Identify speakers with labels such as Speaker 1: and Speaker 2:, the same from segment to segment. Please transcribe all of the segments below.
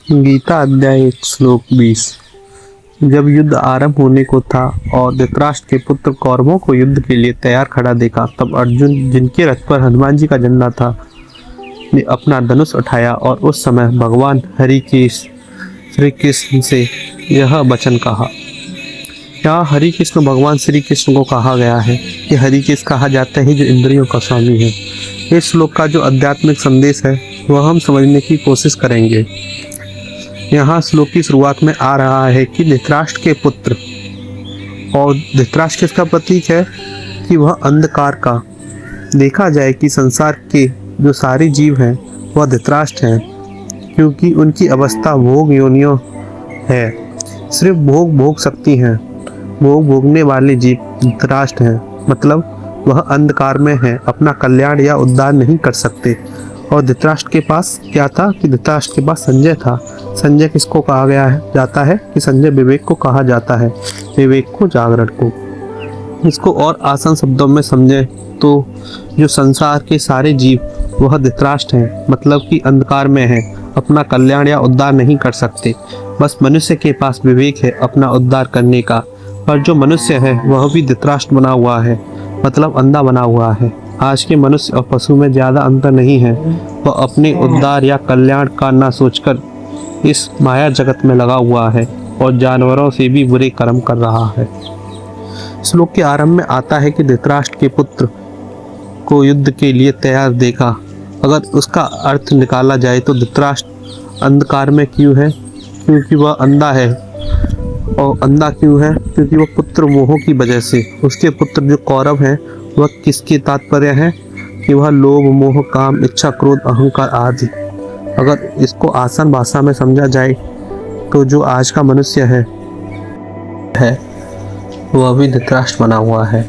Speaker 1: गीता अध्याय 1 श्लोक 20। जब युद्ध आरंभ होने को था और धृतराष्ट्र के पुत्र कौरवों को युद्ध के लिए तैयार खड़ा देखा, तब अर्जुन, जिनके रथ पर हनुमान जी का झंडा था, ने अपना धनुष उठाया और उस समय भगवान श्री कृष्ण से यह वचन कहा। यहाँ हरि कृष्ण भगवान श्री कृष्ण को कहा गया है कि हरि कृष्ण कहा जाता है जो इंद्रियों का स्वामी है। इस श्लोक का जो आध्यात्मिक संदेश है वह हम समझने की कोशिश करेंगे। यहाँ श्लोक की शुरुआत में आ रहा है कि धृतराष्ट्र के पुत्र, और धृतराष्ट्र किसका प्रतीक है कि वह अंधकार का। देखा जाए कि संसार के जो सारे जीव हैं वह धृतराष्ट्र हैं, क्योंकि उनकी अवस्था भोग योनियों है, सिर्फ भोग सकती हैं। भोग भोगने वाले जीव धृतराष्ट्र हैं, मतलब वह अंधकार में है, अपना कल्याण या उद्धार नहीं कर सकते। और धृतराष्ट्र के पास क्या था कि धृतराष्ट्र के पास संजय था। संजय किसको कहा गया है जाता है कि संजय विवेक को कहा जाता है, विवेक को, जागरण को। इसको और आसान शब्दों में समझे तो जो संसार के सारे जीव वह धृतराष्ट्र हैं, मतलब कि अंधकार में है, अपना कल्याण या उद्धार नहीं कर सकते। बस मनुष्य के पास विवेक है अपना उद्धार करने का, पर जो मनुष्य है वह भी धृतराष्ट्र बना हुआ है, मतलब अंधा बना हुआ है। आज के मनुष्य और पशु में ज़्यादा अंतर नहीं है। वह अपने उद्धार या कल्याण का ना सोचकर इस माया जगत में लगा हुआ है और जानवरों से भी बुरे कर्म कर रहा है। श्लोक के आरंभ में आता है कि धृतराष्ट्र के पुत्र को युद्ध के लिए तैयार देखा। अगर उसका अर्थ निकाला जाए तो धृतराष्ट्र अंधकार में क्यों है? क्योंकि वह अंधा है। और अंधा क्यों है? क्योंकि वह पुत्र मोह की वजह से। उसके पुत्र जो कौरव हैं वह किसके तात्पर्य है कि वह लोभ, मोह, काम, इच्छा, क्रोध, अहंकार आदि। अगर इसको आसान भाषा में समझा जाए तो जो आज का मनुष्य है वह भी धृतराष्ट्र बना हुआ है।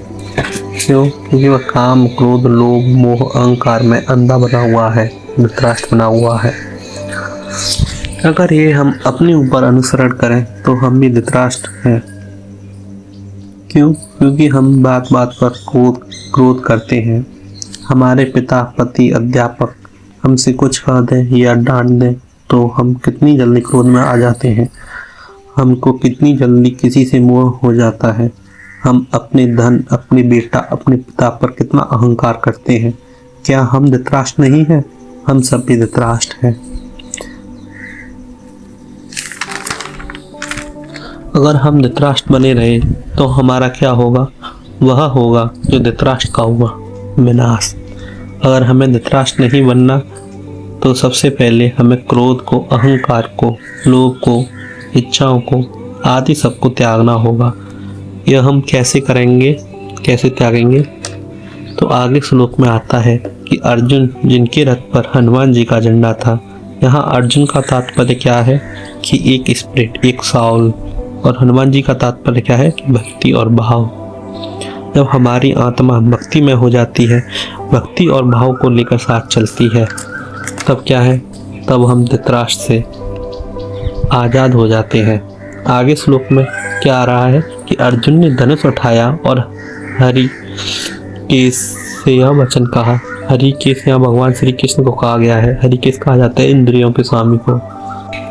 Speaker 1: क्यों? क्योंकि वह काम, क्रोध, लोभ, मोह, अहंकार में अंधा बना हुआ है, धृतराष्ट्र बना हुआ है। अगर ये हम अपने ऊपर अनुसरण करें तो हम भी धृतराष्ट्र हैं। क्यों? क्योंकि हम बात बात पर क्रोध करते हैं। हमारे पिता, पति, अध्यापक हमसे कुछ कह दें या डांट दें तो हम कितनी जल्दी क्रोध में आ जाते हैं। हमको कितनी जल्दी किसी से मोह हो जाता है। हम अपने धन, अपने बेटा, अपने पिता पर कितना अहंकार करते हैं। क्या हम धृतराष्ट्र नहीं हैं? हम सब भी धृतराष्ट्र हैं। अगर हम धृतराष्ट्र बने रहे तो हमारा क्या होगा? वह होगा जो धृतराष्ट्र का हुआ, विनाश। अगर हमें धृतराष्ट्र नहीं बनना तो सबसे पहले हमें क्रोध को, अहंकार को, लोभ को, इच्छाओं को आदि सबको त्यागना होगा। यह हम कैसे करेंगे, कैसे त्यागेंगे? तो आगे श्लोक में आता है कि अर्जुन, जिनके रथ पर हनुमान जी का झंडा था। यहाँ अर्जुन का तात्पर्य क्या है कि एक स्पिरिट, एक साउल, और हनुमान जी का तात्पर्य क्या है कि भक्ति और भाव। जब हमारी आत्मा भक्ति में हो जाती है, भक्ति और भाव को लेकर साथ चलती है, तब क्या है? तब हम धृतराष्ट्र से आज़ाद हो जाते हैं। आगे श्लोक में क्या आ रहा है कि अर्जुन ने धनुष उठाया और हरि केश से यह वचन कहा। हरि केश यहाँ भगवान श्री कृष्ण को कहा गया है। हरि केश कहा जाता है इंद्रियों के स्वामी को।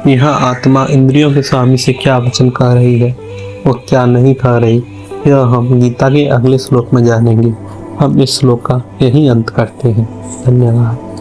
Speaker 1: यहाँ आत्मा इंद्रियों के स्वामी से क्या वचन कह रही है और क्या नहीं कह रही, यह हम गीता के अगले श्लोक में जानेंगे। हम इस श्लोक का यही अंत करते हैं। धन्यवाद।